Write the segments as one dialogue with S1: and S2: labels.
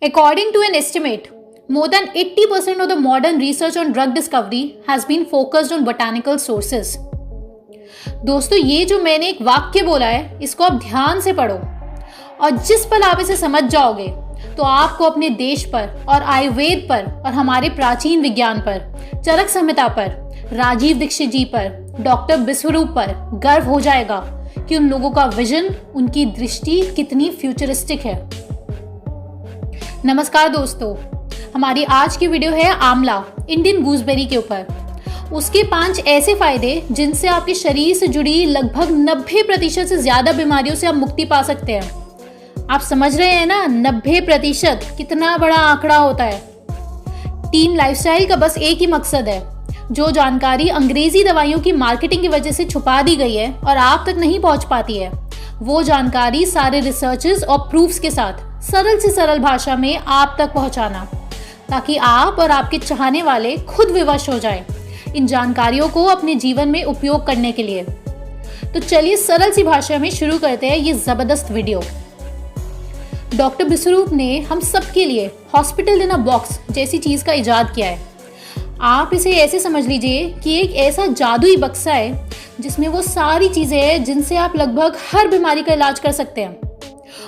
S1: According to an estimate, more than 80% of the modern research on drug discovery has been focused on botanical sources. दोस्तों, ये जो मैंने एक वाक्य बोला है, इसको आप ध्यान से पढ़ो और जिस पल आप इसे समझ जाओगे तो आपको अपने देश पर और आयुर्वेद पर और हमारे प्राचीन विज्ञान पर, चरक संहिता पर, राजीव दीक्षित जी पर, डॉक्टर विश्वरूप पर गर्व हो जाएगा कि उन लोगों का विजन, उनकी दृष्टि कितनी फ्यूचरिस्टिक है। नमस्कार दोस्तों, हमारी आज की वीडियो है आंवला, इंडियन गूसबेरी के ऊपर। उसके 5 ऐसे फायदे जिनसे आपके शरीर से जुड़ी लगभग 90% से ज्यादा बीमारियों से आप मुक्ति पा सकते हैं। आप समझ रहे हैं ना, 90% कितना बड़ा आंकड़ा होता है। टीम लाइफस्टाइल का बस एक ही मकसद है, जो जानकारी अंग्रेजी दवाइयों की मार्केटिंग की वजह से छुपा दी गई है और आप तक नहीं पहुंच पाती है, वो जानकारी सारे रिसर्चेस और प्रूफ्स के साथ सरल से सरल भाषा में आप तक पहुंचाना, ताकि आप और आपके चाहने वाले खुद विवश हो जाएं इन जानकारियों को अपने जीवन में उपयोग करने के लिए। तो चलिए सरल सी भाषा में शुरू करते हैं ये जबरदस्त वीडियो। डॉक्टर विश्वरूप ने हम सबके लिए हॉस्पिटल इन अ बॉक्स जैसी चीज का इजाद किया है। आप इसे ऐसे समझ लीजिए कि एक ऐसा जादुई बक्सा है जिसमें वो सारी चीजें हैं जिनसे आप लगभग हर बीमारी का इलाज कर सकते हैं।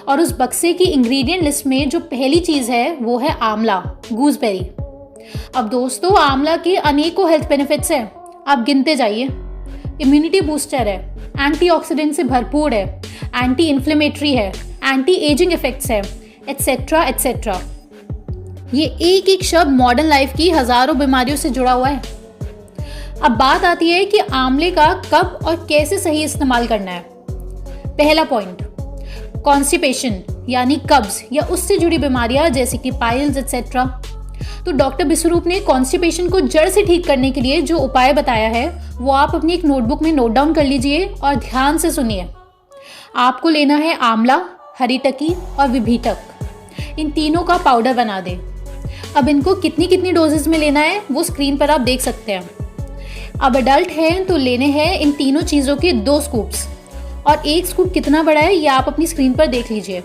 S1: और उस बक्से की इंग्रेडिएंट लिस्ट में जो पहली चीज है वो है आंवला, गूसबेरी। अब दोस्तों, आंवला के अनेकों हेल्थ बेनिफिट्स हैं, आप गिनते जाइए। इम्यूनिटी बूस्टर है, एंटीऑक्सीडेंट से भरपूर है, एंटी इन्फ्लेमेटरी है, एंटी एजिंग इफेक्ट्स है, एटसेट्रा एटसेट्रा। ये एक एक शब्द मॉडर्न लाइफ की हजारों बीमारियों से जुड़ा हुआ है। अब बात आती है कि आंवले का कब और कैसे सही इस्तेमाल करना है। पहला पॉइंट, कॉन्स्टिपेशन यानी कब्ज या उससे जुड़ी बीमारियां जैसे कि पाइल्स एटसेट्रा। तो डॉक्टर विश्वरूप ने कॉन्स्टिपेशन को जड़ से ठीक करने के लिए जो उपाय बताया है वो आप अपनी एक नोटबुक में नोट डाउन कर लीजिए और ध्यान से सुनिए। आपको लेना है आंवला, हरीटकी और विभीटक। इन तीनों का पाउडर बना दें। अब इनको कितनी कितनी डोजेस में लेना है वो स्क्रीन पर आप देख सकते हैं। अब अडल्ट हैं तो लेने हैं इन तीनों चीज़ों के 2 स्कूप्स, और एक स्कूप कितना बड़ा है ये आप अपनी स्क्रीन पर देख लीजिए।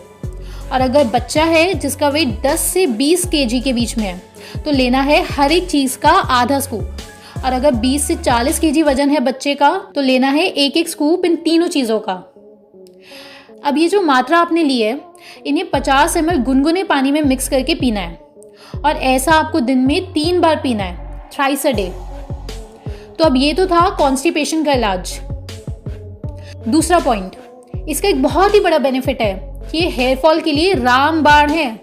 S1: और अगर बच्चा है जिसका वेट 10 से 20 केजी के बीच में है तो लेना है हर एक चीज़ का आधा स्कूप। और अगर 20 से 40 केजी वजन है बच्चे का तो लेना है एक एक स्कूप इन तीनों चीज़ों का। अब ये जो मात्रा आपने ली है, इन्हें 50 ml गुनगुने पानी में मिक्स करके पीना है, और ऐसा आपको दिन में 3 बार पीना है, थ्राइस अ डे। तो अब ये तो था कॉन्स्टिपेशन का इलाज। दूसरा पॉइंट, इसका एक बहुत ही बड़ा बेनिफिट है कि ये हेयर फॉल के लिए रामबाण है।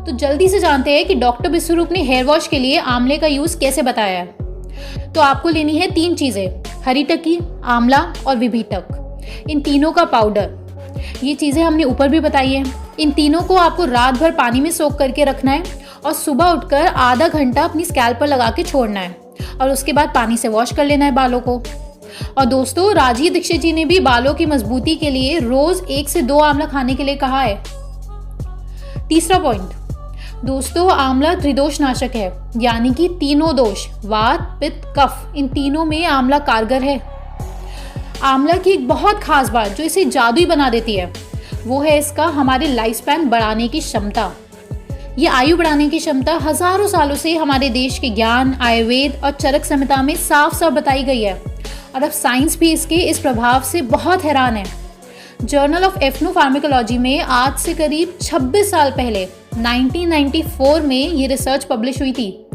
S1: तो जल्दी से जानते हैं कि डॉक्टर विश्वरूप ने हेयर वॉश के लिए आंवले का यूज कैसे बताया है। तो आपको लेनी है 3 चीजें, हरीटकी, आंवला और विभीटक। इन तीनों का पाउडर, ये चीजें हमने ऊपर भी बताई है। इन तीनों को आपको रात भर पानी में सोख करके रखना है और सुबह उठकर आधा घंटा अपनी स्कैल्प पर लगा के छोड़ना है, और उसके बाद पानी से वॉश कर लेना है बालों को। और दोस्तों, राजीव दीक्षित जी ने भी बालों की मजबूती के लिए रोज 1 से 2 आंवला खाने के लिए कहा है। तीसरा पॉइंट, दोस्तों, आंवला त्रिदोष नाशक है, यानी कि तीनों दोष, वात, पित्त, कफ, इन तीनों में आंवला कारगर है। आंवला की एक बहुत खास बात जो इसे जादुई बना देती है वो है इसका हमारे लाइफ स्पैन बढ़ाने की क्षमता। ये आयु बढ़ाने की क्षमता हजारों सालों से हमारे देश के ज्ञान, आयुर्वेद और चरक संहिता में साफ साफ बताई गई है, और अब साइंस भी इसके इस प्रभाव से बहुत हैरान है। जर्नल ऑफ एथनोफार्माकोलॉजी में आज से करीब 26 साल पहले 1994 में ये रिसर्च पब्लिश हुई थी,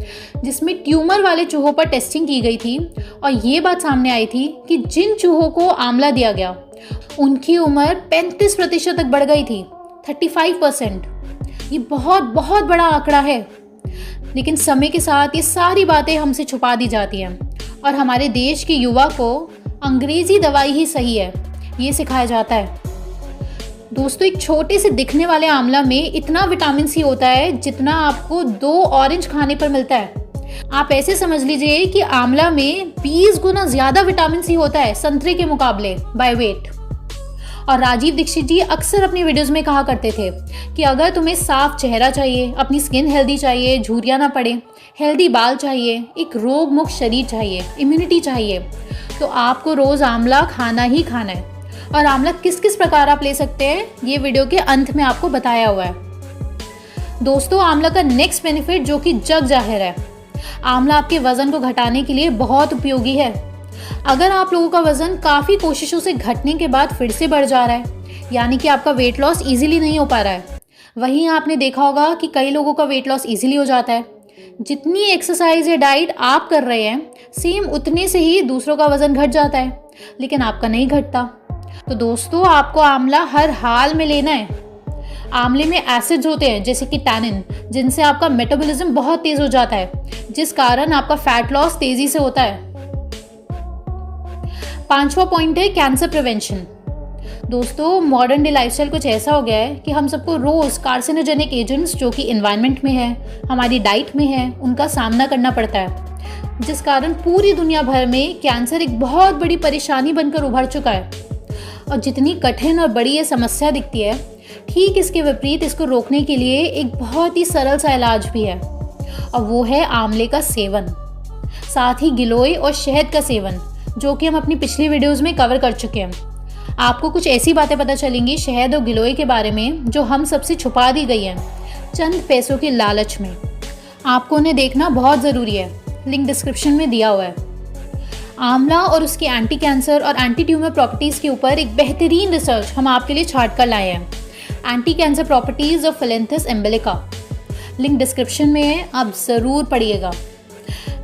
S1: जिसमें ट्यूमर वाले चूहों पर टेस्टिंग की गई थी, और ये बात सामने आई थी कि जिन चूहों को आंवला दिया गया उनकी उम्र 35% तक बढ़ गई थी, 35%। ये बहुत बहुत बड़ा आंकड़ा है। लेकिन समय के साथ ये सारी बातें हमसे छुपा दी जाती हैं और हमारे देश के युवा को अंग्रेजी दवाई ही सही है ये सिखाया जाता है। दोस्तों, एक छोटे से दिखने वाले आंवला में इतना विटामिन सी होता है जितना आपको 2 ऑरेंज खाने पर मिलता है। आप ऐसे समझ लीजिए कि आंवला में 20 गुना ज्यादा विटामिन सी होता है संतरे के मुकाबले बाय वेट। और राजीव दीक्षित जी अक्सर अपनी वीडियोस में कहा करते थे कि अगर तुम्हें साफ चेहरा चाहिए, अपनी स्किन हेल्दी चाहिए, झुर्रियाँ ना पड़े, हेल्दी बाल चाहिए, एक रोग मुक्त शरीर चाहिए, इम्यूनिटी चाहिए, तो आपको रोज आंवला खाना ही खाना है। और आंवला किस किस प्रकार आप ले सकते हैं ये वीडियो के अंत में आपको बताया हुआ है। दोस्तों आंवला का नेक्स्ट बेनिफिट जो कि जग जाहिर है, आंवला आपके वजन को घटाने के लिए बहुत उपयोगी है। अगर आप लोगों का वजन काफ़ी कोशिशों से घटने के बाद फिर से बढ़ जा रहा है, यानी कि आपका वेट लॉस इजीली नहीं हो पा रहा है, वहीं आपने देखा होगा कि कई लोगों का वेट लॉस इजीली हो जाता है। जितनी एक्सरसाइज या डाइट आप कर रहे हैं सेम उतने से ही दूसरों का वजन घट जाता है, लेकिन आपका नहीं घटता। तो दोस्तों आपको आंवला हर हाल में लेना है। आंवले में एसिड्स होते हैं जैसे कि टैनिन, जिनसे आपका मेटाबॉलिज्म बहुत तेज हो जाता है, जिस कारण आपका फैट लॉस तेजी से होता है। 5वां पॉइंट है कैंसर प्रिवेंशन। दोस्तों मॉडर्न डे लाइफस्टाइल कुछ ऐसा हो गया है कि हम सबको रोज कार्सिनोजेनिक एजेंट्स जो कि एनवायरनमेंट में है, हमारी डाइट में है, उनका सामना करना पड़ता है, जिस कारण पूरी दुनिया भर में कैंसर एक बहुत बड़ी परेशानी बनकर उभर चुका है। और जितनी कठिन और बड़ी ये समस्या दिखती है, ठीक इसके विपरीत इसको रोकने के लिए एक बहुत ही सरल सा इलाज भी है, और वो है आंवले का सेवन, साथ ही गिलोय और शहद का सेवन, जो कि हम अपनी पिछली वीडियोस में कवर कर चुके हैं। आपको कुछ ऐसी बातें पता चलेंगी शहद और गिलोय के बारे में जो हम सबसे छुपा दी गई हैं चंद पैसों के लालच में। आपको उन्हें देखना बहुत ज़रूरी है, लिंक डिस्क्रिप्शन में दिया हुआ है। आंवला और उसकी एंटी कैंसर और एंटी ट्यूमर प्रॉपर्टीज़ के ऊपर एक बेहतरीन रिसर्च हम आपके लिए छाट कर लाए हैं, anti cancer properties of Phyllanthus emblica, link description में है, आप ज़रूर पढ़िएगा।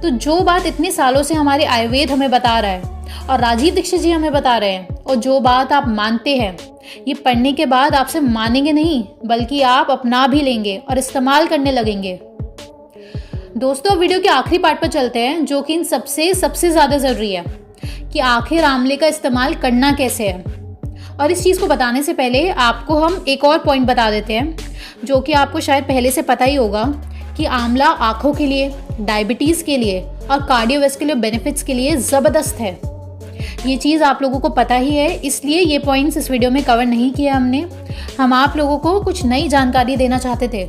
S1: तो जो बात इतने सालों से हमारे आयुर्वेद हमें बता रहा है और राजीव दीक्षित जी हमें बता रहे हैं, और जो बात आप मानते हैं, ये पढ़ने के बाद आप सिर्फ मानेंगे नहीं बल्कि आप अपना भी लेंगे और इस्तेमाल करने लगेंगे। दोस्तों वीडियो के आखिरी पार्ट पर चलते हैं, जो कि इन सबसे ज़्यादा ज़रूरी है कि आखिर आंवले का इस्तेमाल करना कैसे है। और इस चीज़ को बताने से पहले आपको हम एक और पॉइंट बता देते हैं, जो कि आपको शायद पहले से पता ही होगा कि आंवला आँखों के लिए, डायबिटीज़ के लिए और कार्डियोवैस्कुलर बेनिफिट्स के लिए ज़बरदस्त है। ये चीज़ आप लोगों को पता ही है, इसलिए ये पॉइंट्स इस वीडियो में कवर नहीं किया हमने। हम आप लोगों को कुछ नई जानकारी देना चाहते थे।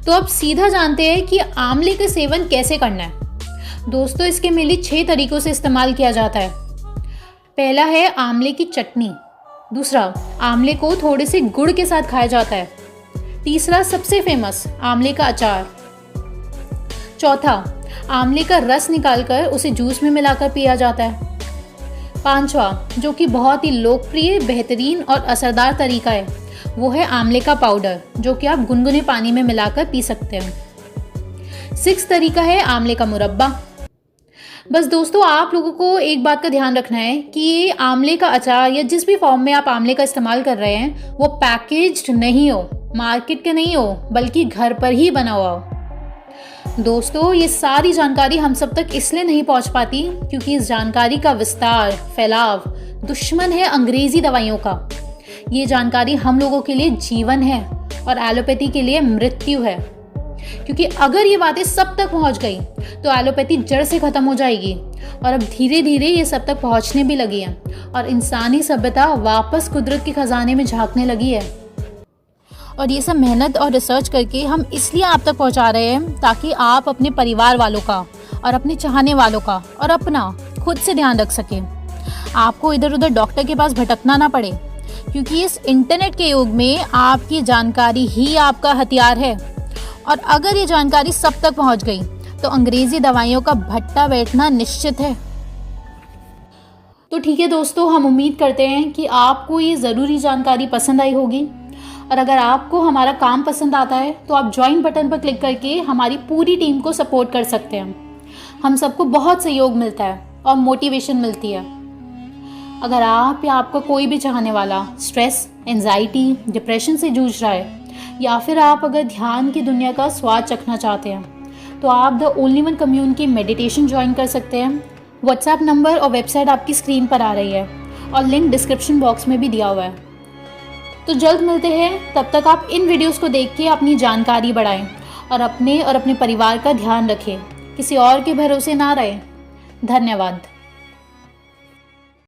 S1: तो अब सीधा जानते हैं कि आंवले का सेवन कैसे करना है। दोस्तों इसके मेनली 6 तरीकों से इस्तेमाल किया जाता है। पहला है आंवले की चटनी, दूसरा आंवले को थोड़े से गुड़ के साथ खाया जाता है, तीसरा सबसे फेमस आंवले का अचार, चौथा आंवले का रस निकालकर उसे जूस में मिलाकर पिया जाता है, पांचवा जो कि बहुत ही लोकप्रिय, बेहतरीन और असरदार तरीका है, वो है आंवले का पाउडर, जो कि आप गुनगुने पानी में मिलाकर पी सकते हैं। 6 तरीका है आंवले का मुरब्बा। बस दोस्तों आप लोगों को एक बात का ध्यान रखना है कि ये आंवले का अचार या जिस भी फॉर्म में आप आंवले का इस्तेमाल कर रहे हैं वो पैकेज्ड नहीं हो, मार्केट के नहीं हो, बल्कि घर पर ही बना हुआ हो। दोस्तों ये सारी जानकारी हम सब तक इसलिए नहीं पहुंच पाती क्योंकि इस जानकारी का विस्तार, फैलाव दुश्मन है अंग्रेजी दवाइयों का। ये जानकारी हम लोगों के लिए जीवन है और एलोपैथी के लिए मृत्यु है, क्योंकि अगर ये बातें सब तक पहुंच गई तो एलोपैथी जड़ से खत्म हो जाएगी, और अब धीरे धीरे ये सब तक पहुंचने भी लगी है और इंसानी सभ्यता वापस कुदरत के खजाने में झांकने लगी है। और ये सब मेहनत और रिसर्च करके हम इसलिए आप तक पहुंचा रहे हैं ताकि आप अपने परिवार वालों का और अपने चाहने वालों का और अपना खुद से ध्यान रख सकें। आपको इधर उधर डॉक्टर के पास भटकना ना पड़े, क्योंकि इस इंटरनेट के युग में आपकी जानकारी ही आपका हथियार है, और अगर ये जानकारी सब तक पहुंच गई तो अंग्रेजी दवाइयों का भट्टा बैठना निश्चित है। तो ठीक है दोस्तों, हम उम्मीद करते हैं कि आपको ये ज़रूरी जानकारी पसंद आई होगी, और अगर आपको हमारा काम पसंद आता है तो आप ज्वाइन बटन पर क्लिक करके हमारी पूरी टीम को सपोर्ट कर सकते हैं। हम सबको बहुत सहयोग मिलता है और मोटिवेशन मिलती है। अगर आप या आपका कोई भी चाहने वाला स्ट्रेस, एंजाइटी, डिप्रेशन से जूझ रहा है, या फिर आप अगर ध्यान की दुनिया का स्वाद चखना चाहते हैं, तो आप the only one community meditation join कर सकते हैं। व्हाट्सएप नंबर और वेबसाइट आपकी स्क्रीन पर आ रही है और लिंक डिस्क्रिप्शन बॉक्स में भी दिया हुआ है। तो जल्द मिलते हैं, तब तक आप इन वीडियोस को देख के अपनी जानकारी बढ़ाएं और अपने परिवार का ध्यान रखें, किसी और के भरोसे ना रहें। धन्यवाद।